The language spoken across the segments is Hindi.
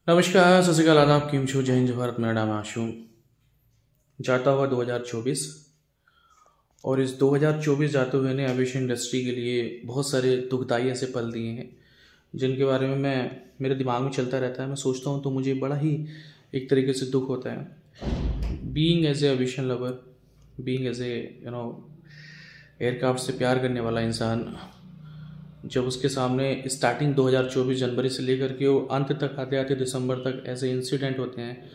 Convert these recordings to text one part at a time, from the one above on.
नमस्कार, सत श्रीकाल, आदाब, केम छो, जय हिंद, जय भारत। मेरा नाम है आशु। जाता हुआ 2024 और इस 2024 जाते हुए ने एविएशन इंडस्ट्री के लिए बहुत सारे दुखदाई ऐसे पल दिए हैं जिनके बारे में मेरे दिमाग में चलता रहता है। मैं सोचता हूँ तो मुझे बड़ा ही एक तरीके से दुख होता है। Being as a aviation lover, being as a aircraft से प्यार करने वाला इंसान, जब उसके सामने स्टार्टिंग 2024 जनवरी से लेकर के वो अंत तक आते आते दिसंबर तक ऐसे इंसिडेंट होते हैं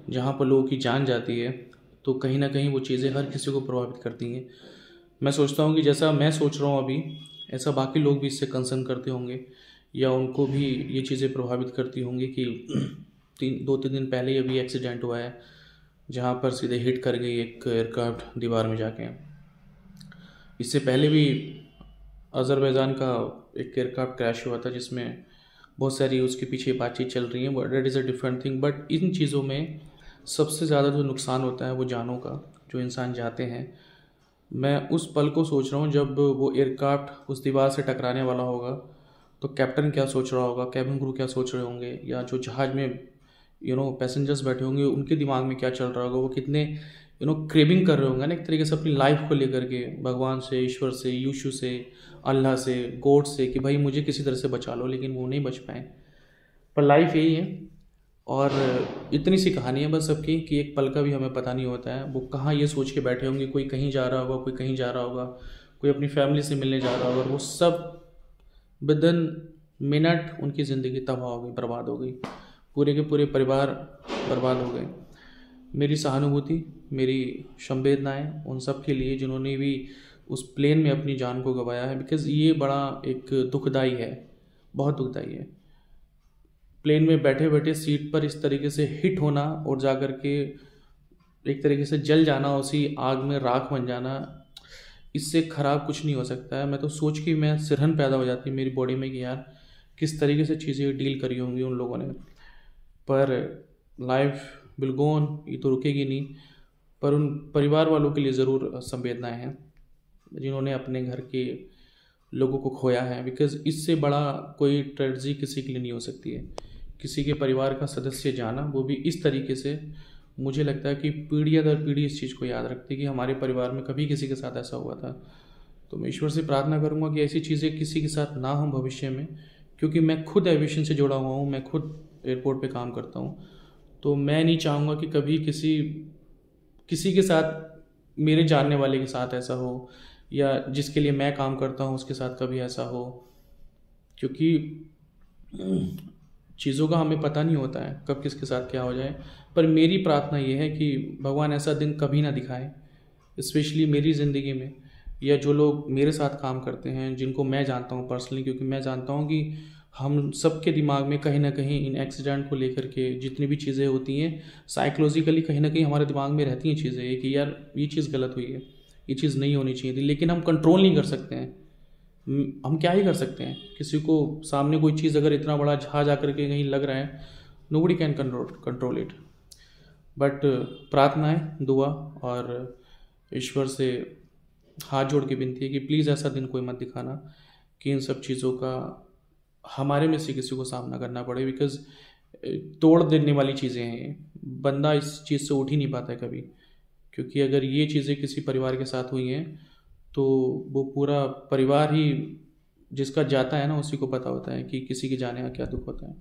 जहाँ पर लोगों की जान जाती है, तो कहीं ना कहीं वो चीज़ें हर किसी को प्रभावित करती हैं। मैं सोचता हूँ कि जैसा मैं सोच रहा हूँ अभी, ऐसा बाकी लोग भी इससे कंसर्न करते होंगे या उनको भी ये चीज़ें प्रभावित करती होंगी कि 2-3 दिन पहले अभी एक्सीडेंट हुआ है जहाँ पर सीधे हिट कर गई एक एयरक्राफ्ट दीवार में जाके। इससे पहले भी अज़रबैजान का एक एयरक्राफ्ट क्रैश हुआ था जिसमें बहुत सारी उसके पीछे बातचीत चल रही है, but that is a different thing. But in चीज़ों में सबसे ज़्यादा जो नुकसान होता है वो जानों का, जो इंसान जाते हैं। मैं उस पल को सोच रहा हूँ जब वो एयरक्राफ्ट उस दीवार से टकराने वाला होगा तो कैप्टन क्या सोच रहा होगा, कैबिन क्रू क्या सोच रहे होंगे, या जो जहाज़ में पैसेंजर्स बैठे होंगे उनके दिमाग में क्या चल रहा होगा, वो कितने क्रेविंग कर रहे होंगे ना एक तरीके से अपनी लाइफ को लेकर के, भगवान से, ईश्वर से, यीशु से, अल्लाह से, गॉड से, कि भाई मुझे किसी तरह से बचा लो, लेकिन वो नहीं बच पाए। पर लाइफ यही है और इतनी सी कहानी है बस सबकी कि एक पल का भी हमें पता नहीं होता है। वो कहाँ ये सोच के बैठे होंगे, कोई कहीं जा रहा होगा, कोई कहीं जा रहा होगा, कोई अपनी फैमिली से मिलने जा रहा होगा, और वो सब विदिन मिनट उनकी ज़िंदगी तबाह हो गई, बर्बाद हो गई, पूरे के पूरे परिवार बर्बाद हो गए। मेरी सहानुभूति, मेरी संवेदनाएं उन सब के लिए जिन्होंने भी उस प्लेन में अपनी जान को गंवाया है, बिकॉज़ ये बड़ा एक दुखदाई है, बहुत दुखदाई है। प्लेन में बैठे बैठे सीट पर इस तरीके से हिट होना और जा कर के एक तरीके से जल जाना, उसी आग में राख बन जाना, इससे ख़राब कुछ नहीं हो सकता है। मैं तो सोच के मैं सिरहन पैदा हो जाती है मेरी बॉडी में कि यार किस तरीके से चीज़ें डील करी होंगी उन लोगों ने। पर लाइफ विल गो ऑन, ये तो रुकेगी नहीं। पर उन परिवार वालों के लिए ज़रूर संवेदनाएं हैं जिन्होंने अपने घर के लोगों को खोया है, बिकॉज़ इससे बड़ा कोई ट्रेजेडी किसी के लिए नहीं हो सकती है। किसी के परिवार का सदस्य जाना, वो भी इस तरीके से, मुझे लगता है कि पीढ़ियाँ दर पीढ़ी इस चीज़ को याद रखती है कि हमारे परिवार में कभी किसी के साथ ऐसा हुआ था। तो मैं ईश्वर से प्रार्थना करूँगा कि ऐसी चीज़ें किसी के साथ ना हो भविष्य में, क्योंकि मैं खुद एविएशन से जुड़ा हुआ हूँ, मैं खुद एयरपोर्ट पे काम करता हूँ। तो मैं नहीं चाहूँगा कि कभी किसी के साथ, मेरे जानने वाले के साथ ऐसा हो, या जिसके लिए मैं काम करता हूँ उसके साथ कभी ऐसा हो, क्योंकि चीज़ों का हमें पता नहीं होता है कब किसके साथ क्या हो जाए। पर मेरी प्रार्थना ये है कि भगवान ऐसा दिन कभी ना दिखाए, स्पेशली मेरी ज़िंदगी में, या जो लोग मेरे साथ काम करते हैं, जिनको मैं जानता हूँ पर्सनली, क्योंकि मैं जानता हूँ कि हम सबके दिमाग में कहीं ना कहीं इन एक्सीडेंट को लेकर के जितनी भी चीज़ें होती हैं, साइकोलॉजिकली कहीं ना कहीं हमारे दिमाग में रहती हैं चीज़ें कि यार ये चीज़ गलत हुई है, ये चीज़ नहीं होनी चाहिए थी, लेकिन हम कंट्रोल नहीं कर सकते हैं। हम क्या ही कर सकते हैं? किसी को सामने कोई चीज़ अगर इतना बड़ा जहाज आकर के कहीं लग रहा है, nobody can control it. But प्रार्थनाएं, दुआ और ईश्वर से हाथ जोड़ के विनती है कि प्लीज़ ऐसा दिन कोई मत दिखाना कि इन सब चीज़ों का हमारे में से किसी को सामना करना पड़े, बिकॉज़ तोड़ देने वाली चीज़ें हैं ये। बंदा इस चीज़ से उठ ही नहीं पाता है कभी, क्योंकि अगर ये चीज़ें किसी परिवार के साथ हुई हैं तो वो पूरा परिवार ही जिसका जाता है ना, उसी को पता होता है कि किसी के जाने का क्या दुख होता है।